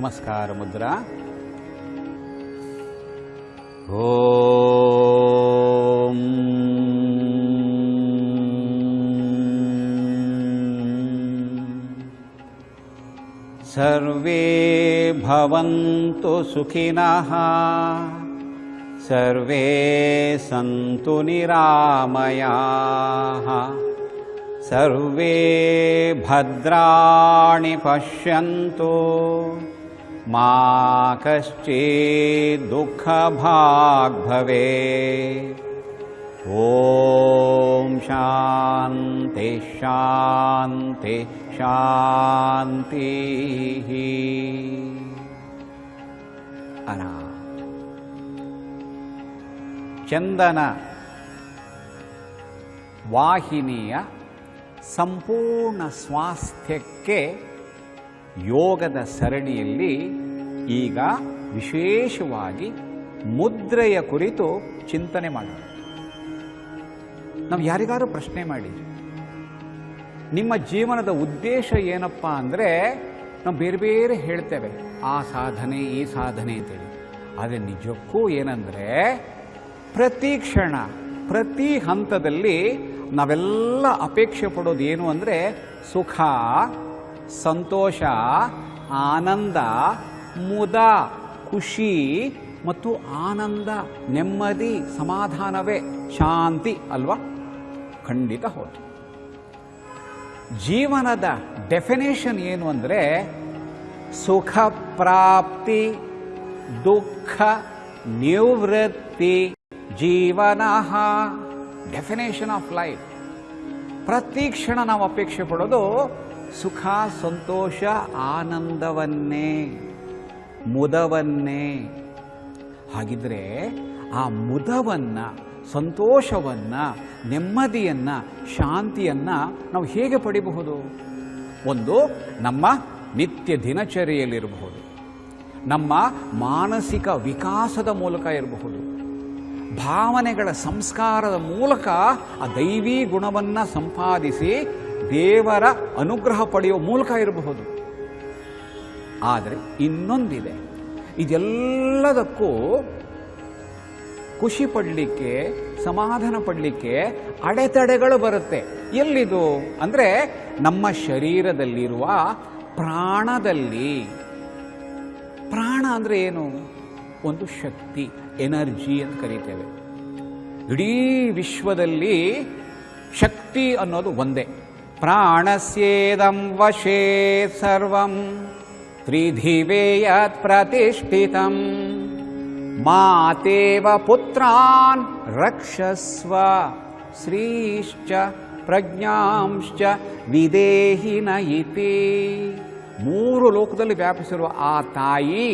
ನಮಸ್ಕಾರ ಮುದ್ರಾ. ಓಂ ಸರ್ವೇ ಭವಂತು ಸುಖಿನಃ ಸರ್ವೇ ಸಂತು ನಿರಾಮಯಾಃ ಸರ್ವೇ ಭದ್ರಾಣಿ ಪಶ್ಯಂತು ಮಾ ಕಶ್ಚಿತ್ ದುಃಖಭಾಗ್ ಭವೇತ್. ಓಂ ಶಾಂತಿ ಶಾಂತಿ ಶಾಂತಿ. ಚಂದನ ವಾಹಿನಿಯ ಸಂಪೂರ್ಣ ಸ್ವಾಸ್ಥ್ಯಕ್ಕೆ ಯೋಗದ ಸರಣಿಯಲ್ಲಿ ಈಗ ವಿಶೇಷವಾಗಿ ಮುದ್ರೆಯ ಕುರಿತು ಚಿಂತನೆ ಮಾಡೋಣ. ನಾವು ಯಾರಿಗಾರು ಪ್ರಶ್ನೆ ಮಾಡಿ, ನಿಮ್ಮ ಜೀವನದ ಉದ್ದೇಶ ಏನಪ್ಪ ಅಂದರೆ ನಾವು ಬೇರೆ ಬೇರೆ ಹೇಳ್ತೇವೆ, ಆ ಸಾಧನೆ ಈ ಸಾಧನೆ ಅಂತೇಳಿ. ಆದರೆ ನಿಜಕ್ಕೂ ಏನಂದರೆ ಪ್ರತಿ ಕ್ಷಣ ಪ್ರತಿ ಹಂತದಲ್ಲಿ ನಾವೆಲ್ಲ ಅಪೇಕ್ಷೆ ಪಡೋದು ಏನು ಅಂದರೆ ಸುಖ, ಸಂತೋಷ, ಆನಂದ, ಮುದ, ಖುಷಿ ಮತ್ತು ಆನಂದ, ನೆಮ್ಮದಿ, ಸಮಾಧಾನವೇ ಶಾಂತಿ ಅಲ್ವಾ? ಖಂಡಿತ ಹೌದು. ಜೀವನದ ಡೆಫಿನೇಷನ್ ಏನು ಅಂದರೆ ಸುಖ ಪ್ರಾಪ್ತಿ, ದುಃಖ ನಿವೃತ್ತಿ, ಜೀವನ. Definition of life. ಪ್ರತಿ ಕ್ಷಣ ನಾವು ಅಪೇಕ್ಷೆ ಪಡೋದು ಸುಖ, ಸಂತೋಷ, ಆನಂದವನ್ನೇ, ಮುದವನ್ನೇ. ಹಾಗಿದ್ರೆ ಆ ಮುದವನ್ನು, ಸಂತೋಷವನ್ನು, ನೆಮ್ಮದಿಯನ್ನು, ಶಾಂತಿಯನ್ನು ನಾವು ಹೇಗೆ ಪಡಿಬಹುದು? ಒಂದು ನಮ್ಮ ನಿತ್ಯ ದಿನಚರಿಯಲ್ಲಿರಬಹುದು, ನಮ್ಮ ಮಾನಸಿಕ ವಿಕಾಸದ ಮೂಲಕ ಇರಬಹುದು, ಭಾವನೆಗಳ ಸಂಸ್ಕಾರದ ಮೂಲಕ ಆ ದೈವೀ ಗುಣವನ್ನು ಸಂಪಾದಿಸಿ ದೇವರ ಅನುಗ್ರಹ ಪಡೆಯುವ ಮೂಲಕ ಇರಬಹುದು. ಆದರೆ ಇನ್ನೊಂದಿದೆ, ಇದೆಲ್ಲದಕ್ಕೂ ಖುಷಿ ಪಡಲಿಕ್ಕೆ, ಸಮಾಧಾನ ಪಡಲಿಕ್ಕೆ ಅಡೆತಡೆಗಳು ಬರುತ್ತೆ. ಎಲ್ಲಿದು ಅಂದರೆ ನಮ್ಮ ಶರೀರದಲ್ಲಿರುವ ಪ್ರಾಣದಲ್ಲಿ. ಪ್ರಾಣ ಅಂದರೆ ಏನು? ಒಂದು ಶಕ್ತಿ, ಎನರ್ಜಿ ಅಂತ ಕರೀತೇವೆ. ಇಡೀ ವಿಶ್ವದಲ್ಲಿ ಶಕ್ತಿ ಅನ್ನೋದು ಒಂದೇ. ಪ್ರಾಣಸ್ಯೇದಂ ವಶೇ ಸರ್ವಂ ತ್ರಿಧಿವೇಯತ್ ಪ್ರತಿಷ್ಠಿತಂ ಮಾತೇವ ಪುತ್ರಾನ್ ರಕ್ಷಸ್ವ ಶ್ರೀಶ್ಚ ಪ್ರಜ್ಞಾಂಶ್ಚ ವಿದೇಹಿ ನಯಿತಿ. ಮೂರು ಲೋಕದಲ್ಲಿ ವ್ಯಾಪಿಸಿರುವ ಆ ತಾಯಿ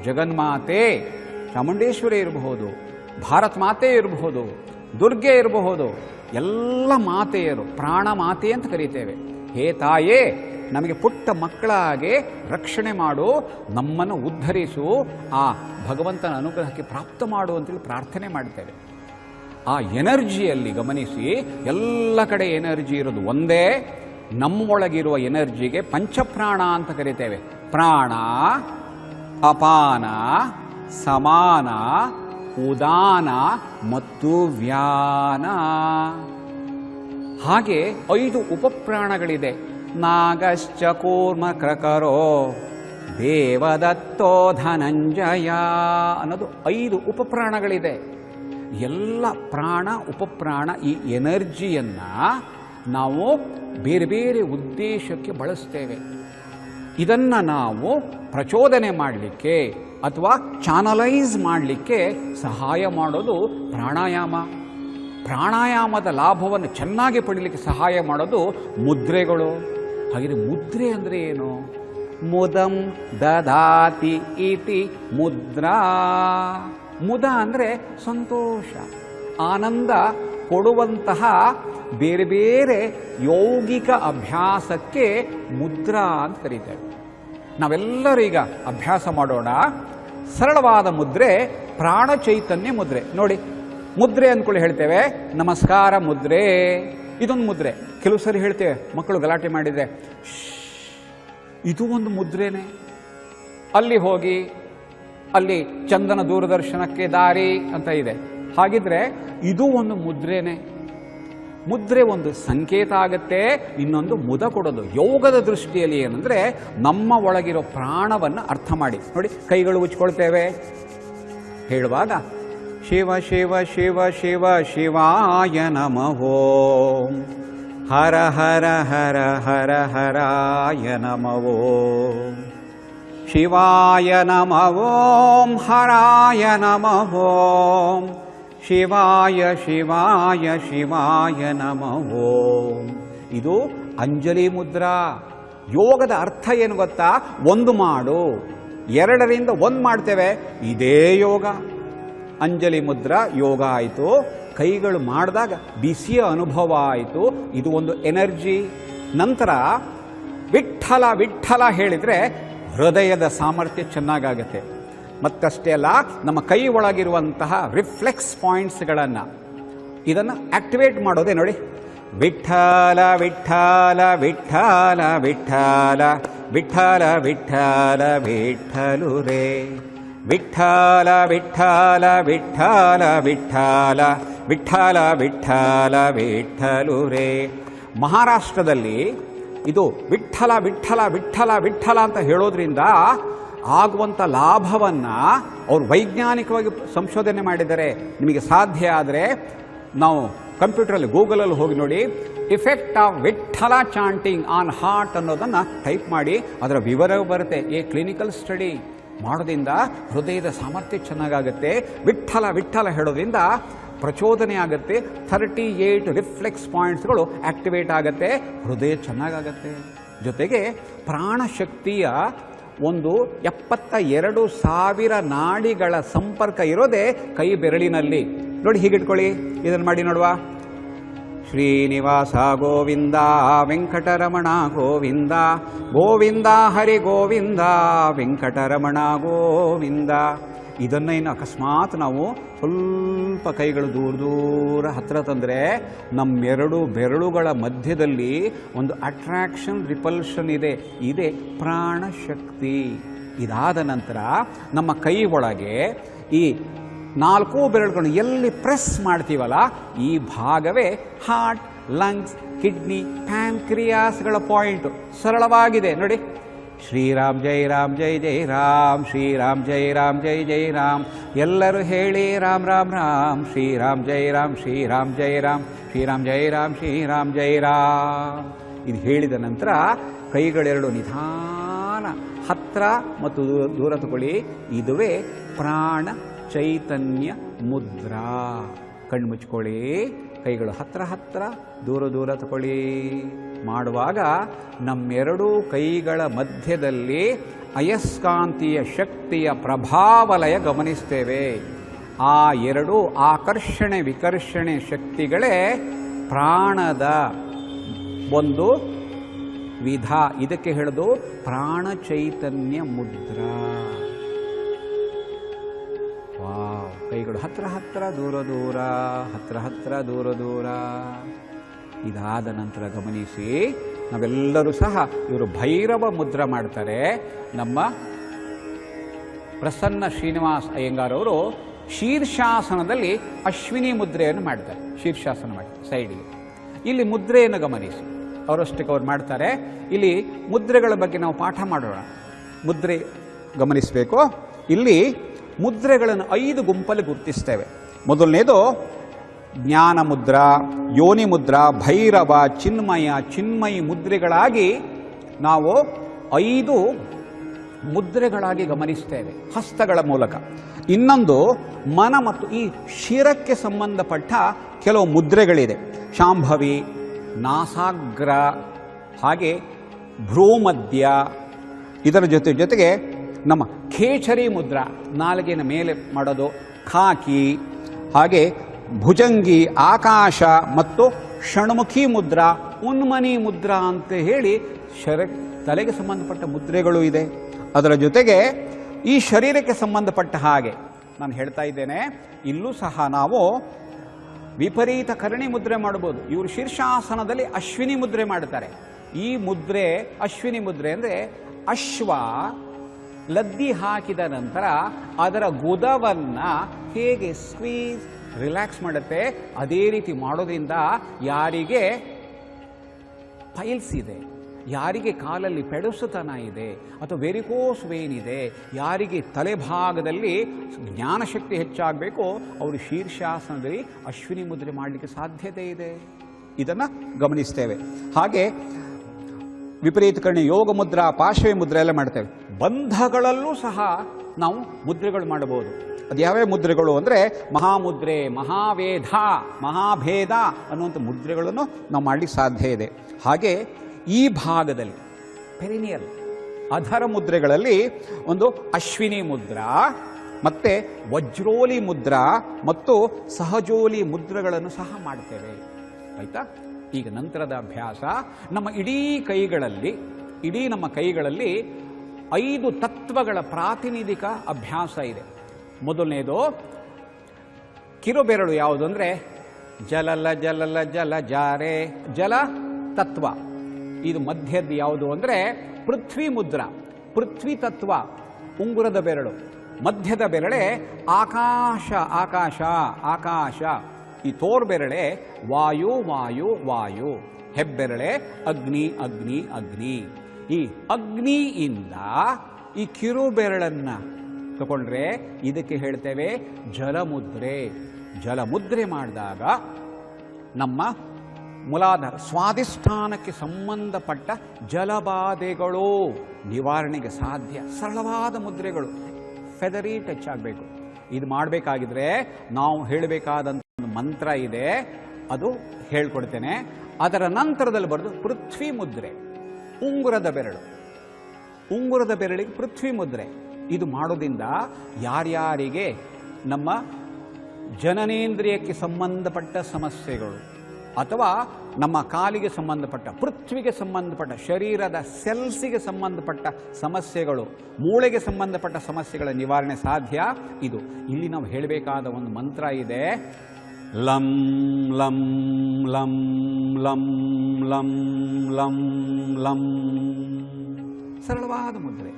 ಜಗನ್ಮಾತೆ ಚಾಮುಂಡೇಶ್ವರಿ ಇರಬಹುದು, ಭಾರತ ಮಾತೆ ಇರಬಹುದು, ದುರ್ಗೆ ಇರಬಹುದು, ಎಲ್ಲ ಮಾತೆಯರು ಪ್ರಾಣ ಮಾತೆ ಅಂತ ಕರೀತೇವೆ. ಹೇ ತಾಯೇ, ನಮಗೆ ಪುಟ್ಟ ಮಕ್ಕಳಾಗೆ ರಕ್ಷಣೆ ಮಾಡು, ನಮ್ಮನ್ನು ಉದ್ಧರಿಸು, ಆ ಭಗವಂತನ ಅನುಗ್ರಹಕ್ಕೆ ಪ್ರಾಪ್ತ ಮಾಡು ಅಂತೇಳಿ ಪ್ರಾರ್ಥನೆ ಮಾಡ್ತೇವೆ. ಆ ಎನರ್ಜಿಯಲ್ಲಿ ಗಮನಿಸಿ, ಎಲ್ಲ ಕಡೆ ಎನರ್ಜಿ ಇರೋದು ಒಂದೇ. ನಮ್ಮೊಳಗಿರುವ ಎನರ್ಜಿಗೆ ಪಂಚಪ್ರಾಣ ಅಂತ ಕರೀತೇವೆ. ಪ್ರಾಣ, ಅಪಾನ, ಸಮಾನ, ಉದಾನ ಮತ್ತು ವ್ಯಾನ. ಹಾಗೆ 5 ಉಪಪ್ರಾಣಗಳಿದೆ. ನಾಗಶ್ಚ ಕೂರ್ಮ ಕ್ರಕರೋ ದೇವದತ್ತೋ ಧನಂಜಯ ಅನ್ನೋದು 5 ಉಪಪ್ರಾಣಗಳಿದೆ. ಎಲ್ಲ ಪ್ರಾಣ, ಉಪಪ್ರಾಣ, ಈ ಎನರ್ಜಿಯನ್ನು ನಾವು ಬೇರೆ ಬೇರೆ ಉದ್ದೇಶಕ್ಕೆ ಬಳಸ್ತೇವೆ. ಇದನ್ನು ನಾವು ಪ್ರಚೋದನೆ ಮಾಡಲಿಕ್ಕೆ ಅಥವಾ ಚಾನಲೈಸ್ ಮಾಡಲಿಕ್ಕೆ ಸಹಾಯ ಮಾಡೋದು ಪ್ರಾಣಾಯಾಮ. ಪ್ರಾಣಾಯಾಮದ ಲಾಭವನ್ನು ಚೆನ್ನಾಗಿ ಪಡೀಲಿಕ್ಕೆ ಸಹಾಯ ಮಾಡೋದು ಮುದ್ರೆಗಳು. ಹಾಗೆ ಮುದ್ರೆ ಅಂದರೆ ಏನು? ಮುದಂ ದದಾತಿ ಇತಿ ಮುದ್ರಾ. ಮುದ ಅಂದರೆ ಸಂತೋಷ, ಆನಂದ ಕೊಡುವಂತಹ ಬೇರೆ ಬೇರೆ ಯೌಗಿಕ ಅಭ್ಯಾಸಕ್ಕೆ ಮುದ್ರಾ ಅಂತ ಕರೀತೇವೆ. ನಾವೆಲ್ಲರೂ ಈಗ ಅಭ್ಯಾಸ ಮಾಡೋಣ. ಸರಳವಾದ ಮುದ್ರೆ ಪ್ರಾಣ ಚೈತನ್ಯ ಮುದ್ರೆ. ನೋಡಿ, ಮುದ್ರೆ ಅಂದ್ಕೊಳ್ಳಿ ಹೇಳ್ತೇವೆ ನಮಸ್ಕಾರ ಮುದ್ರೆ, ಇದೊಂದು ಮುದ್ರೆ. ಕೆಲವು ಸರಿ ಹೇಳ್ತೇವೆ ಮಕ್ಕಳು ಗಲಾಟೆ ಮಾಡಿದರೆ, ಇದು ಒಂದು ಮುದ್ರೆನೇ. ಅಲ್ಲಿ ಹೋಗಿ ಅಲ್ಲಿ ಚಂದನ ದೂರದರ್ಶನಕ್ಕೆ ದಾರಿ ಅಂತ ಇದೆ. ಹಾಗಿದ್ರೆ ಇದು ಒಂದು ಮುದ್ರೆನೇ. ಮುದ್ರೆ ಒಂದು ಸಂಕೇತ ಆಗತ್ತೆ, ಇನ್ನೊಂದು ಮುದ ಕೊಡೋದು. ಯೋಗದ ದೃಷ್ಟಿಯಲ್ಲಿ ಏನಂದ್ರೆ ನಮ್ಮ ಒಳಗಿರೋ ಪ್ರಾಣವನ್ನು ಅರ್ಥ ಮಾಡಿ ನೋಡಿ. ಕೈಗಳು ಉಚ್ಕೊಳ್ತೇವೆ ಹೇಳುವಾಗ ಶಿವ ಶಿವ ಶಿವ ಶಿವ ಶಿವಾಯ ನಮಃ ಓಂ, ಹರ ಹರ ಹರ ಹರ ಹರಾಯ ನಮಃ ಓಂ, ಶಿವಾಯ ನಮಃ ಓಂ, ಹರಾಯ ನಮಃ ಓಂ, ಶಿವಾಯ ಶಿವಾಯ ಶಿವಾಯ ನಮಃ ಓಂ. ಇದು ಅಂಜಲಿ ಮುದ್ರಾ. ಯೋಗದ ಅರ್ಥ ಏನು ಗೊತ್ತಾ? ಒಂದು ಮಾಡು, ಎರಡರಿಂದ ಒಂದು ಮಾಡ್ತೇವೆ, ಇದೇ ಯೋಗ. ಅಂಜಲಿ ಮುದ್ರಾ ಯೋಗ ಆಯಿತು. ಕೈಗಳು ಮಾಡಿದಾಗ ಬಿಸಿಯ ಅನುಭವ ಆಯಿತು, ಇದು ಒಂದು ಎನರ್ಜಿ. ನಂತರ ವಿಠ್ಠಲ ವಿಠ್ಠಲ ಹೇಳಿದರೆ ಹೃದಯದ ಸಾಮರ್ಥ್ಯ ಚೆನ್ನಾಗಾಗತ್ತೆ. ಮತ್ತಷ್ಟೇ ಅಲ್ಲ, ನಮ್ಮ ಕೈ ಒಳಗಿರುವಂತಹ ರಿಫ್ಲೆಕ್ಸ್ ಪಾಯಿಂಟ್ಸ್ಗಳನ್ನು ಇದನ್ನು ಆಕ್ಟಿವೇಟ್ ಮಾಡೋದೇ ನೋಡಿ. ವಿಠ್ಠಲ ವಿಠ್ಠಲ ವಿಠ್ಠಲ ವಿಠ್ಠಲ ವಿಠ್ಠಲ ವಿಠ್ಠಲ ವಿಠ್ಠಲು ರೇ, ವಿಠ್ಠಲ ವಿಠ್ಠಲ ವಿಠ್ಠಲ ವಿಠ್ಠಲ ವಿಠ್ಠಲ ವಿಠ್ಠಲ ವಿಠ್ಠಲು ರೇ. ಮಹಾರಾಷ್ಟ್ರದಲ್ಲಿ ಇದು ವಿಠ್ಠಲ ವಿಠ್ಠಲ ವಿಠ್ಠಲ ವಿಠ್ಠಲ ಅಂತ ಹೇಳೋದ್ರಿಂದ ಆಗುವಂಥ ಲಾಭವನ್ನು ಅವರು ವೈಜ್ಞಾನಿಕವಾಗಿ ಸಂಶೋಧನೆ ಮಾಡಿದ್ದಾರೆ. ನಿಮಗೆ ಸಾಧ್ಯ ಆದರೆ ನಾವು ಕಂಪ್ಯೂಟರಲ್ಲಿ ಗೂಗಲಲ್ಲಿ ಹೋಗಿ ನೋಡಿ, effect of Vitthala chanting on heart ಅನ್ನೋದನ್ನು ಟೈಪ್ ಮಾಡಿ, ಅದರ ವಿವರ ಬರುತ್ತೆ. ಕ್ಲಿನಿಕಲ್ ಸ್ಟಡಿ ಮಾಡೋದ್ರಿಂದ ಹೃದಯದ ಸಾಮರ್ಥ್ಯ ಚೆನ್ನಾಗಾಗುತ್ತೆ. ವಿಠ್ಠಲ ವಿಠ್ಠಲ ಹೇಳೋದ್ರಿಂದ ಪ್ರಚೋದನೆ ಆಗುತ್ತೆ. 38 ರಿಫ್ಲೆಕ್ಸ್ ಪಾಯಿಂಟ್ಸ್ಗಳು ಆಕ್ಟಿವೇಟ್ ಆಗುತ್ತೆ, ಹೃದಯ ಚೆನ್ನಾಗಾಗತ್ತೆ. ಜೊತೆಗೆ ಪ್ರಾಣಶಕ್ತಿಯ ಒಂದು 72,000 ನಾಡಿಗಳ ಸಂಪರ್ಕ ಇರೋದೇ ಕೈ ಬೆರಳಿನಲ್ಲಿ. ನೋಡಿ, ಹೀಗಿಟ್ಕೊಳ್ಳಿ, ಇದನ್ನು ಮಾಡಿ ನೋಡುವ. ಶ್ರೀನಿವಾಸ ಗೋವಿಂದ, ವೆಂಕಟರಮಣ ಗೋವಿಂದ, ಗೋವಿಂದ ಹರಿ ಗೋವಿಂದ, ವೆಂಕಟರಮಣ ಗೋವಿಂದ. ಇದನ್ನು ಇನ್ನು ಅಕಸ್ಮಾತ್ ನಾವು ಸ್ವಲ್ಪ ಕೈಗಳು ದೂರ ದೂರ ಹತ್ತಿರ ತಂದರೆ ನಮ್ಮೆರಡು ಬೆರಳುಗಳ ಮಧ್ಯದಲ್ಲಿ ಒಂದು ಅಟ್ರಾಕ್ಷನ್ ರಿಪಲ್ಷನ್ ಇದೆ. ಇದೇ ಪ್ರಾಣಶಕ್ತಿ. ಇದಾದ ನಂತರ ನಮ್ಮ ಕೈ ಒಳಗೆ ಈ 4 ಬೆರಳುಗಳನ್ನು ಎಲ್ಲಿ ಪ್ರೆಸ್ ಮಾಡ್ತೀವಲ್ಲ, ಈ ಭಾಗವೇ ಹಾರ್ಟ್, ಲಂಗ್ಸ್, ಕಿಡ್ನಿ, ಪ್ಯಾಂಕ್ರಿಯಾಸ್ಗಳ ಪಾಯಿಂಟು. ಸರಳವಾಗಿದೆ ನೋಡಿ. ಶ್ರೀರಾಮ್ ಜೈ ರಾಮ್ ಜೈ ಜೈ ರಾಮ್, ಶ್ರೀರಾಮ್ ಜೈ ರಾಮ್ ಜೈ ಜೈ ರಾಮ್. ಎಲ್ಲರೂ ಹೇಳಿ ರಾಮ್ ರಾಮ್ ರಾಮ್, ಶ್ರೀರಾಮ್ ಜೈ ರಾಮ್, ಶ್ರೀರಾಮ್ ಜೈ ರಾಮ್, ಶ್ರೀರಾಮ್ ಜೈ ರಾಮ್, ಶ್ರೀರಾಮ್ ಜೈ ರಾಮ್. ಇದು ಹೇಳಿದ ನಂತರ ಕೈಗಳೆರಡು ನಿಧಾನ ಹತ್ತಿರ ಮತ್ತು ದೂರ ತಗೊಳ್ಳಿ. ಇದುವೇ ಪ್ರಾಣ ಚೈತನ್ಯ ಮುದ್ರಾ. ಕಣ್ಣು ಮುಚ್ಕೊಳ್ಳಿ, ಕೈಗಳು ಹತ್ತಿರ ಹತ್ತಿರ, ದೂರ ದೂರ ತಗೊಳ್ಳಿ. ಮಾಡುವಾಗ ನಮ್ಮೆರಡೂ ಕೈಗಳ ಮಧ್ಯದಲ್ಲಿ ಅಯಸ್ಕಾಂತೀಯ ಶಕ್ತಿಯ ಪ್ರಭಾವಲಯ ಗಮನಿಸ್ತೇವೆ. ಆ ಎರಡು ಆಕರ್ಷಣೆ ವಿಕರ್ಷಣೆ ಶಕ್ತಿಗಳೇ ಪ್ರಾಣದ ಒಂದು ವಿಧ. ಇದಕ್ಕೆ ಹೇಳೋದು ಪ್ರಾಣ ಚೈತನ್ಯ ಮುದ್ರಾ. ವಾವ್. ಕೈಗಳು ಹತ್ತಿರ ಹತ್ತಿರ, ದೂರ ದೂರ, ಹತ್ತಿರ ಹತ್ತಿರ, ದೂರ ದೂರ. ಇದಾದ ನಂತರ ಗಮನಿಸಿ, ನಾವೆಲ್ಲರೂ ಸಹ ಇವರು ಭೈರವ ಮುದ್ರ ಮಾಡ್ತಾರೆ. ನಮ್ಮ ಪ್ರಸನ್ನ ಶ್ರೀನಿವಾಸ್ ಅಯ್ಯಂಗಾರ್ ಅವರು ಶೀರ್ಷಾಸನದಲ್ಲಿ ಅಶ್ವಿನಿ ಮುದ್ರೆಯನ್ನು ಮಾಡ್ತಾರೆ. ಶೀರ್ಷಾಸನ ಮಾಡಿ ಸೈಡಿಗೆ. ಇಲ್ಲಿ ಮುದ್ರೆಯನ್ನು ಗಮನಿಸಿ, ಅವರಷ್ಟಕ್ಕೆ ಅವ್ರು ಮಾಡ್ತಾರೆ. ಇಲ್ಲಿ ಮುದ್ರೆಗಳ ಬಗ್ಗೆ ನಾವು ಪಾಠ ಮಾಡೋಣ. ಮುದ್ರೆ ಗಮನಿಸಬೇಕು. ಇಲ್ಲಿ ಮುದ್ರೆಗಳನ್ನು 5 ಗುಂಪಲ್ಲಿ ಗುರುತಿಸ್ತೇವೆ. ಮೊದಲನೇದು ಜ್ಞಾನ ಮುದ್ರಾ, ಯೋನಿ ಮುದ್ರಾ, ಭೈರವ, ಚಿನ್ಮಯ, ಚಿನ್ಮಯಿ ಮುದ್ರೆಗಳಾಗಿ ನಾವು 5 ಮುದ್ರೆಗಳಾಗಿ ಗಮನಿಸ್ತೇವೆ ಹಸ್ತಗಳ ಮೂಲಕ. ಇನ್ನೊಂದು ಮನ ಮತ್ತು ಈ ಶಿರಕ್ಕೆ ಸಂಬಂಧಪಟ್ಟ ಕೆಲವು ಮುದ್ರೆಗಳಿದೆ. ಶಾಂಭವಿ, ನಾಸಾಗ್ರ, ಹಾಗೆ ಭ್ರೂಮಧ್ಯ. ಇದರ ಜೊತೆಗೆ ನಮ್ಮ ಖೇಚರಿ ಮುದ್ರಾ, ನಾಲಿಗೆನ ಮೇಲೆ ಮಾಡೋದು, ಖಾಕಿ, ಹಾಗೆ ಭುಜಂಗಿ, ಆಕಾಶ ಮತ್ತು ಷಣ್ಮುಖಿ ಮುದ್ರಾ, ಉನ್ಮನಿ ಮುದ್ರಾ ಅಂತ ಹೇಳಿ ತಲೆಗೆ ಸಂಬಂಧಪಟ್ಟ ಮುದ್ರೆಗಳು ಇದೆ. ಅದರ ಜೊತೆಗೆ ಈ ಶರೀರಕ್ಕೆ ಸಂಬಂಧಪಟ್ಟ ಹಾಗೆ ನಾನು ಹೇಳ್ತಾ ಇದ್ದೇನೆ, ಇಲ್ಲೂ ಸಹ ನಾವು ವಿಪರೀತ ಕರ್ಣಿ ಮುದ್ರೆ ಮಾಡಬಹುದು. ಇವರು ಶೀರ್ಷಾಸನದಲ್ಲಿ ಅಶ್ವಿನಿ ಮುದ್ರೆ ಮಾಡ್ತಾರೆ. ಈ ಮುದ್ರೆ, ಅಶ್ವಿನಿ ಮುದ್ರೆ ಅಂದರೆ ಅಶ್ವ ಲದ್ದಿ ಹಾಕಿದ ನಂತರ ಅದರ ಗುದವನ್ನು ಹೇಗೆ ಸ್ಕ್ವೀಸ್ ರಿಲ್ಯಾಕ್ಸ್ ಮಾಡುತ್ತೆ, ಅದೇ ರೀತಿ ಮಾಡೋದ್ರಿಂದ ಯಾರಿಗೆ ಪೈಲ್ಸ್ ಇದೆ, ಯಾರಿಗೆ ಕಾಲಲ್ಲಿ ಪೆಡಸುತನ ಇದೆ ಅಥವಾ ವೆರಿಕೋಸ್ ವೇನ್ ಇದೆ, ಯಾರಿಗೆ ತಲೆಭಾಗದಲ್ಲಿ ಜ್ಞಾನಶಕ್ತಿ ಹೆಚ್ಚಾಗಬೇಕು, ಅವರು ಶೀರ್ಷಾಸನದಲ್ಲಿ ಅಶ್ವಿನಿ ಮುದ್ರೆ ಮಾಡಲಿಕ್ಕೆ ಸಾಧ್ಯತೆ ಇದೆ. ಇದನ್ನು ಗಮನಿಸ್ತೇವೆ. ಹಾಗೆ ವಿಪರೀತ ಕರ್ಣಿ ಯೋಗ ಮುದ್ರಾ, ಪಾರ್ಶ್ವೇ ಮುದ್ರೆ ಎಲ್ಲ ಮಾಡ್ತೇವೆ. ಬಂಧಗಳಲ್ಲೂ ಸಹ ನಾವು ಮುದ್ರೆಗಳು ಮಾಡಬಹುದು. ಅದು ಯಾವ್ಯಾವ ಮುದ್ರೆಗಳು ಅಂದರೆ ಮಹಾಮುದ್ರೆ, ಮಹಾವೇಧ, ಮಹಾಭೇದ ಅನ್ನುವಂಥ ಮುದ್ರೆಗಳನ್ನು ನಾವು ಮಾಡಲಿಕ್ಕೆ ಸಾಧ್ಯ ಇದೆ. ಹಾಗೆ ಈ ಭಾಗದಲ್ಲಿ ಪೆರಿನಿಯಲ್ ಅಧರ ಮುದ್ರೆಗಳಲ್ಲಿ ಒಂದು ಅಶ್ವಿನಿ ಮುದ್ರಾ ಮತ್ತು ವಜ್ರೋಲಿ ಮುದ್ರಾ ಮತ್ತು ಸಹಜೋಲಿ ಮುದ್ರೆಗಳನ್ನು ಸಹ ಮಾಡ್ತೇವೆ. ಆಯಿತಾ? ಈಗ ನಂತರದ ಅಭ್ಯಾಸ ನಮ್ಮ ನಮ್ಮ ಕೈಗಳಲ್ಲಿ 5 ತತ್ವಗಳ ಪ್ರಾತಿನಿಧಿಕ ಅಭ್ಯಾಸ ಇದೆ. ಮೊದಲನೇದು ಕಿರುಬೆರಳು ಯಾವುದು ಅಂದರೆ ಜಲಲ ಜಲಲ ಜಲ ಜಾರೆ, ಜಲ ತತ್ವ. ಇದು ಮಧ್ಯದ್ದು ಯಾವುದು ಅಂದರೆ ಪೃಥ್ವಿ ಮುದ್ರಾ, ಪೃಥ್ವಿ ತತ್ವ. ಉಂಗುರದ ಬೆರಳು, ಮಧ್ಯದ ಬೆರಳೆ ಆಕಾಶ ಆಕಾಶ ಆಕಾಶ. ಈ ತೋರ್ಬೆರಳೆ ವಾಯು ವಾಯು ವಾಯು. ಹೆಬ್ಬೆರಳೆ ಅಗ್ನಿ ಅಗ್ನಿ ಅಗ್ನಿ. ಈ ಅಗ್ನಿಯಿಂದ ಈ ಕಿರುಬೆರಳನ್ನು ತಗೊಂಡ್ರೆ ಇದಕ್ಕೆ ಹೇಳ್ತೇವೆ ಜಲಮುದ್ರೆ. ಜಲಮುದ್ರೆ ಮಾಡಿದಾಗ ನಮ್ಮ ಮೂಲಾಧಾರ ಸ್ವಾಧಿಷ್ಠಾನಕ್ಕೆ ಸಂಬಂಧಪಟ್ಟ ಜಲಬಾಧೆಗಳು ನಿವಾರಣೆಗೆ ಸಾಧ್ಯ. ಸರಳವಾದ ಮುದ್ರೆಗಳು, ಫೆದರಿ ಟಚ್ ಆಗಬೇಕು. ಇದು ಮಾಡಬೇಕಾಗಿದ್ರೆ ನಾವು ಹೇಳಬೇಕಾದಂಥ ಒಂದು ಮಂತ್ರ ಇದೆ, ಅದು ಹೇಳ್ಕೊಡ್ತೇನೆ. ಅದರ ನಂತರದಲ್ಲಿ ಬರೆದು ಪೃಥ್ವಿ ಮುದ್ರೆ, ಉಂಗುರದ ಬೆರಳು, ಉಂಗುರದ ಬೆರಳಿಗೆ ಪೃಥ್ವಿ ಮುದ್ರೆ. ಇದು ಮಾಡೋದ್ರಿಂದ ಯಾರ್ಯಾರಿಗೆ ನಮ್ಮ ಜನನೇಂದ್ರಿಯಕ್ಕೆ ಸಂಬಂಧಪಟ್ಟ ಸಮಸ್ಯೆಗಳು ಅಥವಾ ನಮ್ಮ ಕಾಲಿಗೆ ಸಂಬಂಧಪಟ್ಟ, ಪೃಥ್ವಿಗೆ ಸಂಬಂಧಪಟ್ಟ, ಶರೀರದ ಸೆಲ್ಸಿಗೆ ಸಂಬಂಧಪಟ್ಟ ಸಮಸ್ಯೆಗಳು, ಮೂಳೆಗೆ ಸಂಬಂಧಪಟ್ಟ ಸಮಸ್ಯೆಗಳ ನಿವಾರಣೆ ಸಾಧ್ಯ. ಇದು ಇಲ್ಲಿ ನಾವು ಹೇಳಬೇಕಾದ ಒಂದು ಮಂತ್ರ ಇದೆ. ಲಂ ಲಂ ಲಂ ಲಂ ಲಂ ಲಂ ಲಂ. ಸರಳವಾದ ಮುದ್ರೆ.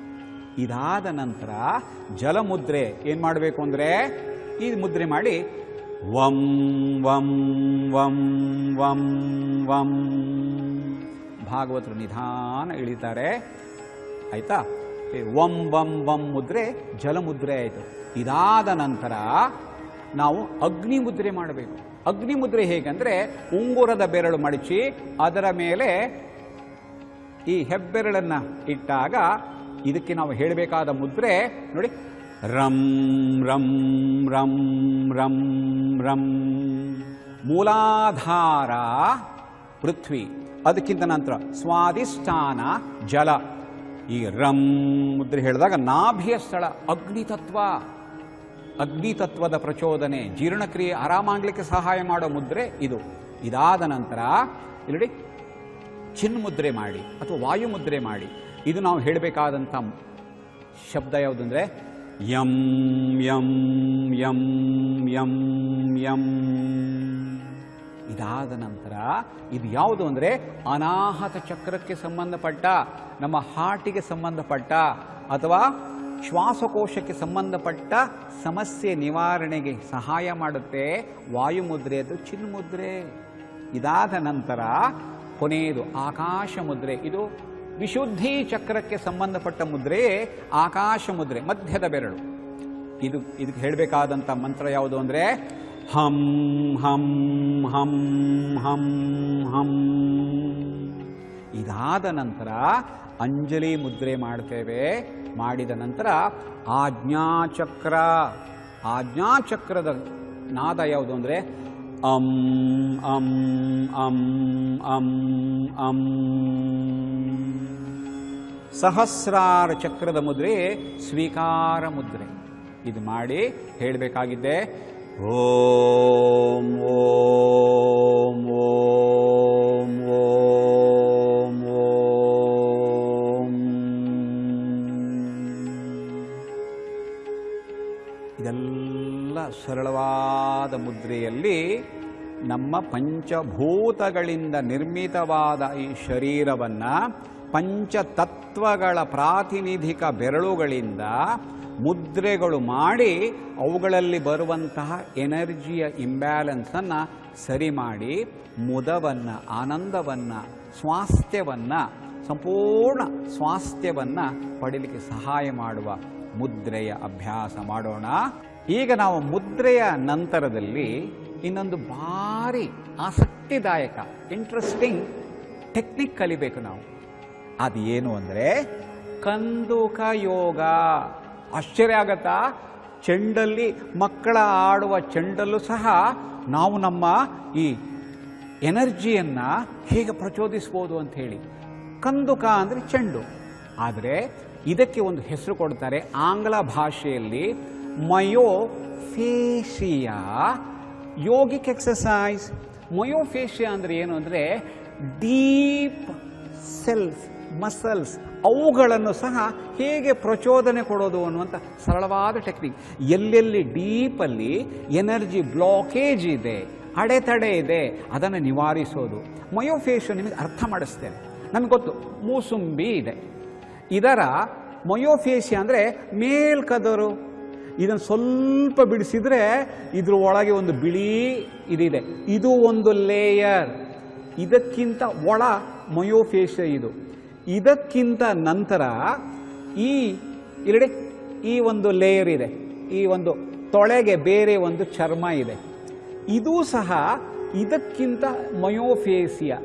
ಇದಾದ ನಂತರ ಜಲಮುದ್ರೆ ಏನು ಮಾಡಬೇಕು ಅಂದರೆ ಈ ಮುದ್ರೆ ಮಾಡಿ ವಂ ವಂ ವಂ ವಂ ವಂ. ಭಾಗವತರು ನಿಧಾನ ಇಳಿತಾರೆ. ಆಯ್ತಾ? ವಂ ವಂ ವಂ ಮುದ್ರೆ ಜಲಮುದ್ರೆ ಆಯಿತು. ಇದಾದ ನಂತರ ನಾವು ಅಗ್ನಿ ಮುದ್ರೆ ಮಾಡಬೇಕು. ಅಗ್ನಿ ಮುದ್ರೆ ಹೇಗೆಂದರೆ ಉಂಗುರದ ಬೆರಳು ಮಡಚಿ ಅದರ ಮೇಲೆ ಈ ಹೆಬ್ಬೆರಳನ್ನು ಇಟ್ಟಾಗ ಇದಕ್ಕೆ ನಾವು ಹೇಳಬೇಕಾದ ಮುದ್ರೆ ನೋಡಿ, ರಂ ರಂ ರಂ ರಂ ರಂ. ಮೂಲಾಧಾರ ಪೃಥ್ವಿ, ಅದಕ್ಕಿಂತ ನಂತರ ಸ್ವಾಧಿಷ್ಠಾನ ಜಲ. ಈ ರಂ ಮುದ್ರೆ ಹೇಳಿದಾಗ ನಾಭಿಯ ಸ್ಥಳ ಅಗ್ನಿತತ್ವ. ಅಗ್ನಿತತ್ವದ ಪ್ರಚೋದನೆ, ಜೀರ್ಣಕ್ರಿಯೆ ಆರಾಮಾಗಲಿಕ್ಕೆ ಸಹಾಯ ಮಾಡೋ ಮುದ್ರೆ ಇದು. ಇದಾದ ನಂತರ ಇಲ್ಲಿ ಚಿನ್ಮುದ್ರೆ ಮಾಡಿ ಅಥವಾ ವಾಯು ಮುದ್ರೆ ಮಾಡಿ. ಇದು ನಾವು ಹೇಳಬೇಕಾದಂಥ ಶಬ್ದ ಯಾವುದಂದರೆ ಯಂ ಯಂ ಯಂ ಯಂ ಯಂ. ಇದಾದ ನಂತರ ಇದು ಯಾವುದು ಅಂದರೆ ಅನಾಹತ ಚಕ್ರಕ್ಕೆ ಸಂಬಂಧಪಟ್ಟ, ನಮ್ಮ ಹಾರ್ಟಿಗೆ ಸಂಬಂಧಪಟ್ಟ ಅಥವಾ ಶ್ವಾಸಕೋಶಕ್ಕೆ ಸಂಬಂಧಪಟ್ಟ ಸಮಸ್ಯೆ ನಿವಾರಣೆಗೆ ಸಹಾಯ ಮಾಡುತ್ತೆ. ವಾಯುಮುದ್ರೆ ಅದು ಚಿನ್ಮುದ್ರೆ. ಇದಾದ ನಂತರ ಕೊನೆಯದು ಆಕಾಶ ಮುದ್ರೆ. ಇದು ವಿಶುದ್ಧಿ ಚಕ್ರಕ್ಕೆ ಸಂಬಂಧಪಟ್ಟ ಮುದ್ರೆ ಆಕಾಶ ಮುದ್ರೆ, ಮಧ್ಯದ ಬೆರಳು. ಇದಕ್ಕೆ ಹೇಳಬೇಕಾದಂಥ ಮಂತ್ರ ಯಾವುದು ಅಂದರೆ ಹಂ ಹಂ ಹಂ ಹಂ ಹಂ. ಇದಾದ ನಂತರ ಅಂಜಲಿ ಮುದ್ರೆ ಮಾಡ್ತೇವೆ. ಮಾಡಿದ ನಂತರ ಆಜ್ಞಾಚಕ್ರ. ಆಜ್ಞಾಚಕ್ರದ ನಾದ ಯಾವುದು ಅಂದರೆ ಅಂ ಅಂ ಅಂ ಅಂ ಅಂ. ಸಹಸ್ರಾರ ಚಕ್ರದ ಮುದ್ರೆ ಸ್ವೀಕಾರ ಮುದ್ರೆ. ಇದು ಮಾಡಿ ಹೇಳಬೇಕಾಗಿದ್ದೆ ಓಂ ಓಂ ಓಂ ಓಂ ಓಂ. ಇದೆಲ್ಲ ಸರಳವಾದ ಮುದ್ರೆಯಲ್ಲಿ ನಮ್ಮ ಪಂಚಭೂತಗಳಿಂದ ನಿರ್ಮಿತವಾದ ಈ ಶರೀರವನ್ನು ಪಂಚತತ್ವಗಳ ಪ್ರಾತಿನಿಧಿಕ ಬೆರಳುಗಳಿಂದ ಮುದ್ರೆಗಳು ಮಾಡಿ ಅವುಗಳಲ್ಲಿ ಬರುವಂತಹ ಎನರ್ಜಿಯ ಇಂಬ್ಯಾಲೆನ್ಸನ್ನು ಸರಿ ಮಾಡಿ ಮುದವನ್ನು, ಆನಂದವನ್ನು, ಸ್ವಾಸ್ಥ್ಯವನ್ನು, ಸಂಪೂರ್ಣ ಸ್ವಾಸ್ಥ್ಯವನ್ನು ಪಡೀಲಿಕ್ಕೆ ಸಹಾಯ ಮಾಡುವ ಮುದ್ರೆಯ ಅಭ್ಯಾಸ ಮಾಡೋಣ. ಈಗ ನಾವು ಮುದ್ರೆಯ ನಂತರದಲ್ಲಿ ಇನ್ನೊಂದು ಭಾರಿ ಆಸಕ್ತಿದಾಯಕ ಇಂಟ್ರೆಸ್ಟಿಂಗ್ ಟೆಕ್ನಿಕ್ ಕಲಿಬೇಕು ನಾವು. ಅದು ಏನು ಅಂದರೆ ಕಂದುಕ ಯೋಗ. ಆಶ್ಚರ್ಯ ಆಗತ್ತಾ? ಚೆಂಡಲ್ಲಿ ಮಕ್ಕಳ ಆಡುವ ಚೆಂಡಲ್ಲೂ ಸಹ ನಾವು ನಮ್ಮ ಈ ಎನರ್ಜಿಯನ್ನು ಹೇಗೆ ಪ್ರಚೋದಿಸ್ಬೋದು ಅಂತ ಹೇಳಿ. ಕಂದುಕ ಅಂದರೆ ಚೆಂಡು, ಆದರೆ ಇದಕ್ಕೆ ಒಂದು ಹೆಸರು ಕೊಡ್ತಾರೆ ಆಂಗ್ಲ ಭಾಷೆಯಲ್ಲಿ ಮಯೋಫೇಶಿಯಾ. Yogic exercise. ಮಯೋಫೇಶಿಯಾ ಅಂದರೆ ಏನು ಅಂದರೆ ಡೀಪ್ ಸೆಲ್ಸ್ ಮಸಲ್ಸ್, ಅವುಗಳನ್ನು ಸಹ ಹೇಗೆ ಪ್ರಚೋದನೆ ಕೊಡೋದು ಅನ್ನುವಂಥ ಸರಳವಾದ ಟೆಕ್ನಿಕ್. ಎಲ್ಲೆಲ್ಲಿ ಡೀಪಲ್ಲಿ ಎನರ್ಜಿ ಬ್ಲಾಕೇಜ್ ಇದೆ, ಅಡೆತಡೆ ಇದೆ, ಅದನ್ನು ನಿವಾರಿಸೋದು. ಮಯೋಫೇಶಿಯಾ ನಿಮಗೆ ಅರ್ಥ ಮಾಡಿಸ್ತೇನೆ. ನಮಗೆ ಗೊತ್ತು ಮೂಸುಂಬಿ ಇದೆ, ಇದರ ಮಯೋಫೇಶಿಯಾ ಅಂದರೆ ಮೇಲ್ಕದರು. ಇದನ್ನು ಸ್ವಲ್ಪ ಬಿಡಿಸಿದರೆ ಇದ್ರ ಒಳಗೆ ಒಂದು ಬಿಳಿ ಇದಿದೆ, ಇದು ಒಂದು ಲೇಯರ್. ಇದಕ್ಕಿಂತ ಒಳ ಮಯೋಫೇಶಿಯಾ ಇದು. ಇದಕ್ಕಿಂತ ನಂತರ ಈ ಒಂದು ಲೇಯರ್ ಇದೆ, ಈ ಒಂದು ತೊಳೆಗೆ ಬೇರೆ ಒಂದು ಚರ್ಮ ಇದೆ, ಇದೂ ಸಹ ಇದಕ್ಕಿಂತ ಮಯೋಫೇಶಿಯಾ.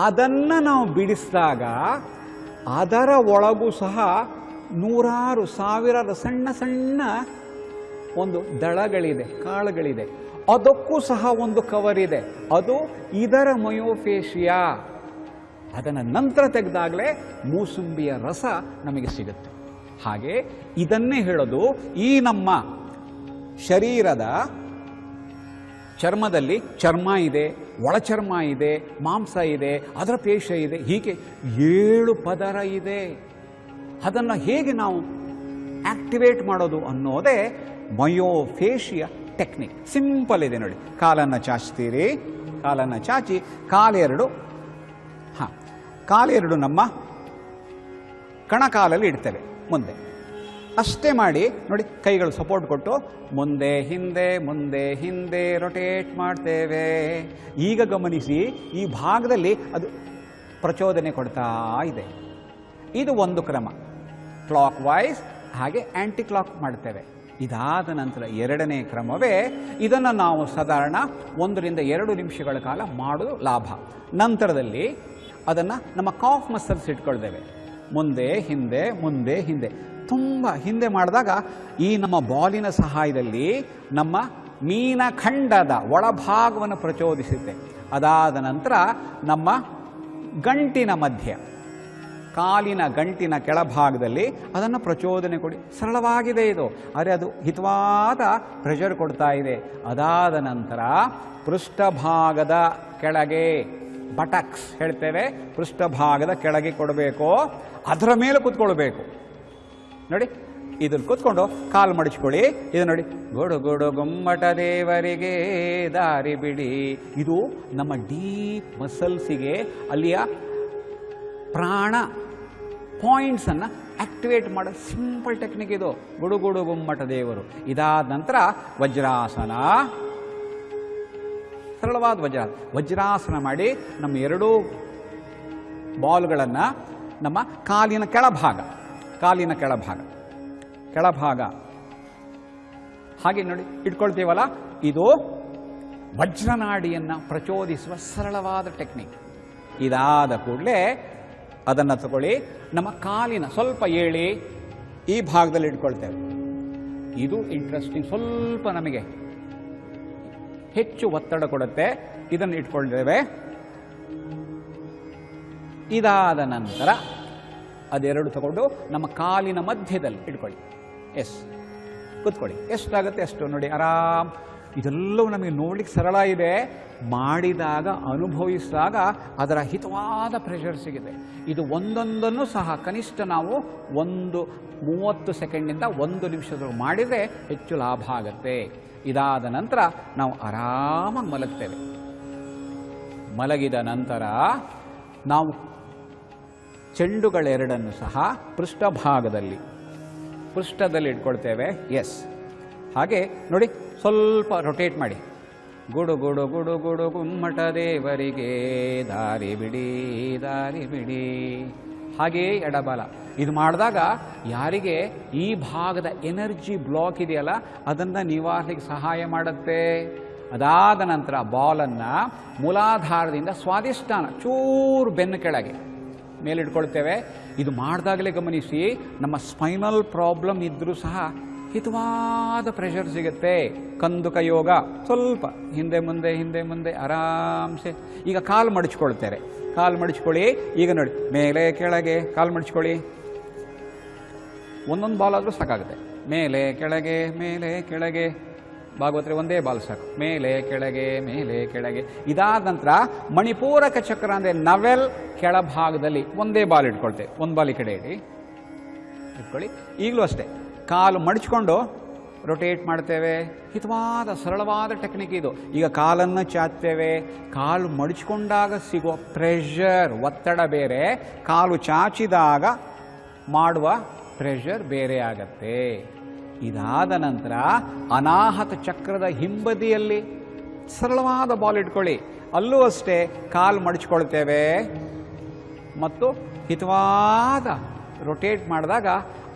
ಅದನ್ನು ನಾವು ಬಿಡಿಸಿದಾಗ ಅದರ ಒಳಗೂ ಸಹ ನೂರಾರು ಸಾವಿರಾರು ಸಣ್ಣ ಸಣ್ಣ ಒಂದು ದಳಗಳಿದೆ, ಕಾಳುಗಳಿದೆ. ಅದಕ್ಕೂ ಸಹ ಒಂದು ಕವರ್ ಇದೆ, ಅದು ಇದರ ಮಯೋಫೇಶಿಯಾ. ಅದನ್ನು ನಂತರ ತೆಗೆದಾಗಲೇ ಮೂಸುಂಬಿಯ ರಸ ನಮಗೆ ಸಿಗುತ್ತೆ. ಹಾಗೆ ಇದನ್ನೇ ಹೇಳೋದು, ಈ ನಮ್ಮ ಶರೀರದ ಚರ್ಮದಲ್ಲಿ ಚರ್ಮ ಇದೆ, ಒಳಚರ್ಮ ಇದೆ, ಮಾಂಸ ಇದೆ, ಅದರ ಪೇಶ ಇದೆ, ಹೀಗೆ 7 ಪದರ ಇದೆ. ಅದನ್ನು ಹೇಗೆ ನಾವು ಆಕ್ಟಿವೇಟ್ ಮಾಡೋದು ಅನ್ನೋದೇ ಮಯೋಫೇಶಿಯಾ ಟೆಕ್ನಿಕ್. ಸಿಂಪಲ್ ಇದೆ ನೋಡಿ. ಕಾಲನ್ನು ಚಾಚ್ತೀರಿ, ಕಾಲನ್ನು ಚಾಚಿ ಕಾಲೆರಡು ನಮ್ಮ ಕಣಕಾಲಲ್ಲಿ ಇಡ್ತೇವೆ ಮುಂದೆ. ಅಷ್ಟೇ ಮಾಡಿ ನೋಡಿ, ಕೈಗಳು ಸಪೋರ್ಟ್ ಕೊಟ್ಟು ಮುಂದೆ ಹಿಂದೆ ಮುಂದೆ ಹಿಂದೆ ರೊಟೇಟ್ ಮಾಡ್ತೇವೆ. ಈಗ ಗಮನಿಸಿ, ಈ ಭಾಗದಲ್ಲಿ ಅದು ಪ್ರಚೋದನೆ ಕೊಡ್ತಾ ಇದೆ. ಇದು ಒಂದು ಕ್ರಮ, ಕ್ಲಾಕ್ ವೈಸ್, ಹಾಗೆ ಆ್ಯಂಟಿ ಕ್ಲಾಕ್ ಮಾಡ್ತೇವೆ. ಇದಾದ ನಂತರ ಎರಡನೇ ಕ್ರಮವೇ, ಇದನ್ನು ನಾವು ಸಾಧಾರಣ 1 ರಿಂದ 2 ನಿಮಿಷಗಳ ಕಾಲ ಮಾಡೋದು ಲಾಭ. ನಂತರದಲ್ಲಿ ಅದನ್ನು ನಮ್ಮ ಕಾಫ್ ಮಸಲ್ಸ್ ಇಟ್ಕೊಳ್ತೇವೆ. ಮುಂದೆ ಹಿಂದೆ ಮುಂದೆ ಹಿಂದೆ, ತುಂಬ ಹಿಂದೆ ಮಾಡಿದಾಗ ಈ ನಮ್ಮ ಬಾಲಿನ ಸಹಾಯದಲ್ಲಿ ನಮ್ಮ ಮೀನಖಂಡದ ಒಳಭಾಗವನ್ನು ಪ್ರಚೋದಿಸುತ್ತೆ. ಅದಾದ ನಂತರ ನಮ್ಮ ಗಂಟಿನ ಮಧ್ಯ, ಕಾಲಿನ ಗಂಟಿನ ಕೆಳಭಾಗದಲ್ಲಿ ಅದನ್ನು ಪ್ರಚೋದನೆ ಕೊಡಿ. ಸರಳವಾಗಿದೆ ಇದು, ಆದರೆ ಅದು ಹಿತವಾದ ಪ್ರೆಷರ್ ಕೊಡ್ತಾ ಇದೆ. ಅದಾದ ನಂತರ ಪೃಷ್ಠಭಾಗದ ಕೆಳಗೆ, ಬಟಕ್ಸ್ ಹೇಳ್ತೇವೆ, ಪೃಷ್ಠಭಾಗದ ಕೆಳಗೆ ಕೊಡಬೇಕು, ಅದರ ಮೇಲೆ ಕೂತ್ಕೊಳ್ಬೇಕು. ನೋಡಿ, ಇದನ್ನು ಕೂತ್ಕೊಂಡು ಕಾಲು ಮಡಿಸ್ಕೊಳ್ಳಿ. ಇದು ನೋಡಿ, ಗೋಡು ಗೋಡು ಗೊಮ್ಮಟ ದೇವರಿಗೆ ದಾರಿ ಬಿಡಿ. ಇದು ನಮ್ಮ ಡೀಪ್ ಮಸಲ್ಸಿಗೆ ಅಲ್ಲಿಯ ಪ್ರಾಣ ಪಾಯಿಂಟ್ಸನ್ನು ಆಕ್ಟಿವೇಟ್ ಮಾಡೋ ಸಿಂಪಲ್ ಟೆಕ್ನಿಕ್ ಇದು, ಗುಡುಗುಡು ಗುಮ್ಮಟ ದೇವರು. ಇದಾದ ನಂತರ ವಜ್ರಾಸನ, ಸರಳವಾದ ವಜ್ರಾಸನ ಮಾಡಿ ನಮ್ಮ 2 ಬಾಲ್ಗಳನ್ನು ನಮ್ಮ ಕಾಲಿನ ಕೆಳಭಾಗ ಹಾಗೆ ನೋಡಿ ಇಟ್ಕೊಳ್ತೀವಲ್ಲ, ಇದು ವಜ್ರನಾಡಿಯನ್ನು ಪ್ರಚೋದಿಸುವ ಸರಳವಾದ ಟೆಕ್ನಿಕ್. ಇದಾದ ಕೂಡಲೇ ಅದನ್ನು ತಗೊಳ್ಳಿ, ನಮ್ಮ ಕಾಲಿನ ಸ್ವಲ್ಪ ಏಳಿ ಈ ಭಾಗದಲ್ಲಿ ಇಟ್ಕೊಳ್ತೇವೆ. ಇದು ಇಂಟ್ರೆಸ್ಟಿಂಗ್, ಸ್ವಲ್ಪ ನಮಗೆ ಹೆಚ್ಚು ಒತ್ತಡ ಕೊಡುತ್ತೆ. ಇದನ್ನು ಇಟ್ಕೊಳ್ತೇವೆ. ಇದಾದ ನಂತರ ಅದೆರಡು ತಗೊಂಡು ನಮ್ಮ ಕಾಲಿನ ಮಧ್ಯದಲ್ಲಿ ಇಟ್ಕೊಳ್ಳಿ. ಕೂತ್ಕೊಳ್ಳಿ. ಎಷ್ಟಾಗುತ್ತೆ ಅಷ್ಟು ನೋಡಿ, ಆರಾಮ್. ಇದೆಲ್ಲವೂ ನಮಗೆ ನೋಡ್ಲಿಕ್ಕೆ ಸರಳ ಇದೆ, ಮಾಡಿದಾಗ ಅನುಭವಿಸಿದಾಗ ಅದರ ಹಿತವಾದ ಪ್ರೆಷರ್ ಸಿಗುತ್ತೆ. ಇದು ಒಂದೊಂದನ್ನು ಸಹ ಕನಿಷ್ಠ ನಾವು 30 ಸೆಕೆಂಡಿಂದ 1 ನಿಮಿಷದವರೆಗೂ ಮಾಡಿದರೆ ಹೆಚ್ಚು ಲಾಭ ಆಗುತ್ತೆ. ಇದಾದ ನಂತರ ನಾವು ಆರಾಮಾಗಿ ಮಲಗ್ತೇವೆ. ಮಲಗಿದ ನಂತರ ನಾವು ಚೆಂಡುಗಳೆರಡನ್ನು ಸಹ ಪೃಷ್ಠದಲ್ಲಿ ಇಟ್ಕೊಳ್ತೇವೆ. ಎಸ್, ಹಾಗೆ ನೋಡಿ, ಸ್ವಲ್ಪ ರೊಟೇಟ್ ಮಾಡಿ. ಗುಡು ಗುಡು ಗುಡು ಗುಡು ಗುಮ್ಮಟ ದೇವರಿಗೆ ದಾರಿ ಬಿಡಿ ದಾರಿ ಬಿಡಿ. ಹಾಗೆಯೇ ಎಡಬಲ. ಇದು ಮಾಡಿದಾಗ ಯಾರಿಗೆ ಈ ಭಾಗದ ಎನರ್ಜಿ ಬ್ಲಾಕ್ ಇದೆಯಲ್ಲ ಅದನ್ನು ನಿವಾರಣೆಗೆ ಸಹಾಯ ಮಾಡುತ್ತೆ. ಅದಾದ ನಂತರ ಬಾಲನ್ನು ಮೂಲಾಧಾರದಿಂದ ಸ್ವಾದಿಷ್ಠಾನ ಚೂರು ಬೆನ್ನು ಕೆಳಗೆ ಮೇಲಿಟ್ಕೊಳ್ತೇವೆ. ಇದು ಮಾಡಿದಾಗಲೇ ಗಮನಿಸಿ, ನಮ್ಮ ಸ್ಪೈನಲ್ ಪ್ರಾಬ್ಲಮ್ ಇದ್ದರೂ ಸಹ ಹಿತವಾದ ಪ್ರೆಷರ್ ಸಿಗುತ್ತೆ. ಕಂದುಕ ಯೋಗ. ಸ್ವಲ್ಪ ಹಿಂದೆ ಮುಂದೆ ಆರಾಮ್ಸೆ. ಈಗ ಕಾಲು ಮಡಚ್ಕೊಳ್ತೇವೆ. ಕಾಲು ಮಡಚ್ಕೊಳ್ಳಿ. ಈಗ ನೋಡಿ, ಮೇಲೆ ಕೆಳಗೆ ಕಾಲು ಮಡಚ್ಕೊಳ್ಳಿ. ಒಂದೊಂದು ಬಾಲ್ ಆದರೂ ಸಾಕಾಗುತ್ತೆ. ಮೇಲೆ ಕೆಳಗೆ ಭಾಗವತ್ರೆ ಒಂದೇ ಬಾಲ್ ಸಾಕು. ಮೇಲೆ ಕೆಳಗೆ. ಇದಾದ ನಂತರ ಮಣಿಪೂರಕ ಚಕ್ರ ಅಂದರೆ ನವೆಲ್ ಕೆಳಭಾಗದಲ್ಲಿ ಒಂದೇ ಬಾಲ್ ಇಟ್ಕೊಳ್ತೇವೆ. ಒಂದು ಬಾಲ್ ಈ ಕಡೆ ಇಟ್ಕೊಳ್ಳಿ. ಈಗಲೂ ಅಷ್ಟೇ, ಕಾಲು ಮಡಚ್ಕೊಂಡು ರೊಟೇಟ್ ಮಾಡ್ತೇವೆ. ಹಿತವಾದ ಸರಳವಾದ ಟೆಕ್ನಿಕ್ ಇದು. ಈಗ ಕಾಲನ್ನು ಚಾಚ್ತೇವೆ. ಕಾಲು ಮಡಚ್ಕೊಂಡಾಗ ಸಿಗುವ ಪ್ರೆಷರ್, ಒತ್ತಡ ಬೇರೆ, ಕಾಲು ಚಾಚಿದಾಗ ಮಾಡುವ ಪ್ರೆಷರ್ ಬೇರೆ ಆಗತ್ತೆ. ಇದಾದ ನಂತರ ಅನಾಹತ ಚಕ್ರದ ಹಿಂಬದಿಯಲ್ಲಿ ಸರಳವಾದ ಬಾಲ್ ಇಟ್ಕೊಳ್ಳಿ. ಅಲ್ಲೂ ಅಷ್ಟೇ, ಕಾಲು ಮಡಚ್ಕೊಳ್ತೇವೆ ಮತ್ತು ಹಿತವಾದ ರೊಟೇಟ್ ಮಾಡಿದಾಗ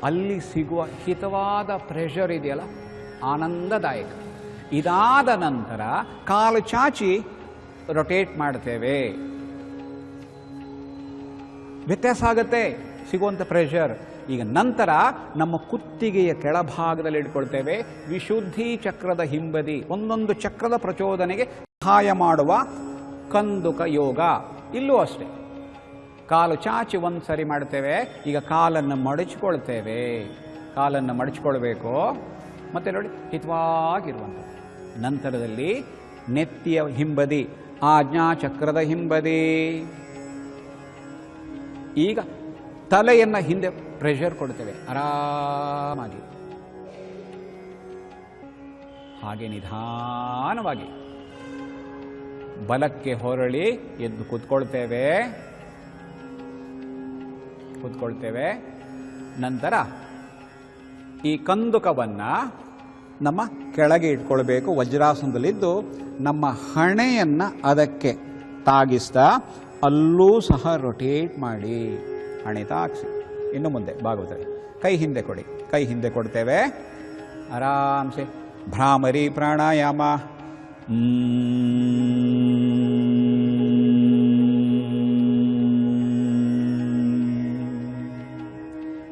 ಅಲ್ಲಿ ಸಿಗುವ ಹಿತವಾದ ಪ್ರೆಷರ್ ಇದೆಯಲ್ಲ, ಆನಂದದಾಯಕ. ಇದಾದ ನಂತರ ಕಾಲು ಚಾಚಿ ರೊಟೇಟ್ ಮಾಡ್ತೇವೆ. ವ್ಯತ್ಯಾಸ ಆಗುತ್ತೆ ಸಿಗುವಂಥ ಪ್ರೆಷರ್. ಈಗ ನಂತರ ನಮ್ಮ ಕುತ್ತಿಗೆಯ ಕೆಳಭಾಗದಲ್ಲಿ ಇಟ್ಕೊಳ್ತೇವೆ. ವಿಶುದ್ಧಿ ಚಕ್ರದ ಹಿಂಬದಿ, ಒಂದೊಂದು ಚಕ್ರದ ಪ್ರಚೋದನೆಗೆ ಸಹಾಯ ಮಾಡುವ ಕಂದುಕ ಯೋಗ. ಇಲ್ಲೂ ಅಷ್ಟೇ, ಕಾಲು ಚಾಚಿ ಒಂದು ಸರಿ ಮಾಡ್ತೇವೆ. ಈಗ ಕಾಲನ್ನು ಮಡಚ್ಕೊಳ್ತೇವೆ. ಕಾಲನ್ನು ಮಡಚ್ಕೊಳ್ಬೇಕು. ಮತ್ತೆ ನೋಡಿ, ಹಿತವಾಗಿರುವಂಥ ನಂತರದಲ್ಲಿ ನೆತ್ತಿಯ ಹಿಂಬದಿ, ಆಜ್ಞಾ ಚಕ್ರದ ಹಿಂಬದಿ. ಈಗ ತಲೆಯನ್ನು ಹಿಂದೆ ಪ್ರೆಷರ್ ಕೊಡ್ತೇವೆ ಆರಾಮಾಗಿ. ಹಾಗೆ ನಿಧಾನವಾಗಿ ಬಲಕ್ಕೆ ಹೊರಳಿ ಎದ್ದು ಕೂತ್ಕೊಳ್ತೇವೆ. ನಂತರ ಈ ಕಂದುಕವನ್ನು ನಮ್ಮ ಕೆಳಗೆ ಇಟ್ಕೊಳ್ಬೇಕು. ವಜ್ರಾಸನದಲ್ಲಿದ್ದು ನಮ್ಮ ಹಣೆಯನ್ನು ಅದಕ್ಕೆ ತಾಗಿಸ್ತಾ ಅಲ್ಲೂ ಸಹ ರೊಟೇಟ್ ಮಾಡಿ. ಹಣೆ ತಾಗಿಸಿ. ಇನ್ನು ಮುಂದೆ ಭಾಗವತಲ್ಲಿ ಕೈ ಹಿಂದೆ ಕೊಡಿ. ಕೈ ಹಿಂದೆ ಕೊಡ್ತೇವೆ ಆರಾಮ್ಸೆ. ಭ್ರಾಮರಿ ಪ್ರಾಣಾಯಾಮ.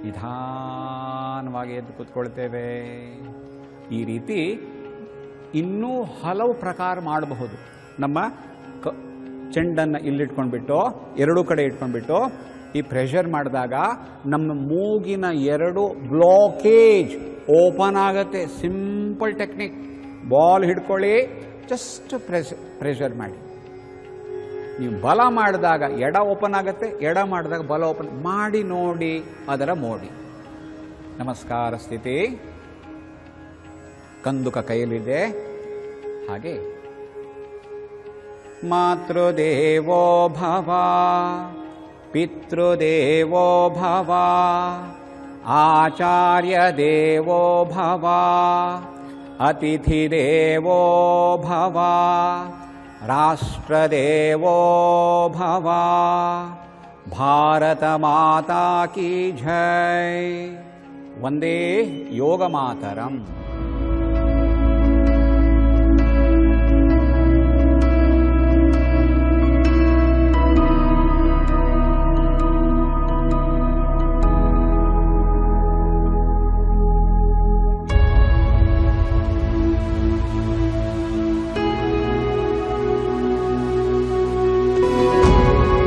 ನಿಧಾನವಾಗಿ ಎದ್ದು ಕೂತ್ಕೊಳ್ತೇವೆ. ಈ ರೀತಿ ಇನ್ನೂ ಹಲವು ಪ್ರಕಾರ ಮಾಡಬಹುದು. ನಮ್ಮ ಚೆಂಡನ್ನು ಇಲ್ಲಿಟ್ಕೊಂಡ್ಬಿಟ್ಟು ಎರಡೂ ಕಡೆ ಇಟ್ಕೊಂಡ್ಬಿಟ್ಟು ಈ ಪ್ರೆಷರ್ ಮಾಡಿದಾಗ ನಮ್ಮ ಮೂಗಿನ ಎರಡು ಬ್ಲಾಕೇಜ್ ಓಪನ್ ಆಗುತ್ತೆ. Simple technique. ಬಾಲ್ ಹಿಡ್ಕೊಳ್ಳಿ, ಜಸ್ಟ್ ಪ್ರೆಷರ್ ಮಾಡಿ. ನೀವು ಬಲ ಮಾಡಿದಾಗ ಎಡ ಓಪನ್ ಆಗುತ್ತೆ, ಎಡ ಮಾಡಿದಾಗ ಬಲ ಓಪನ್ ಮಾಡಿ ನೋಡಿ ಅದರ ಮೋಡಿ. ನಮಸ್ಕಾರ ಸ್ಥಿತಿ. ಕಂದುಕ ಕೈಯಲ್ಲಿದೆ. ಹಾಗೆ ಮಾತೃದೇವೋ ಭವ, ಪಿತೃದೇವೋ ಭವ, ಆಚಾರ್ಯ ದೇವೋ ಭವ, ಅತಿಥಿ ದೇವೋ ಭವ, ರಾಷ್ಟ್ರದೇವೋ ಭವ. ಭಾರತ ಮಾತಾ ಕಿ ಜೈ. ವಂದೇ ಯೋಗ ಮಾತರಂ.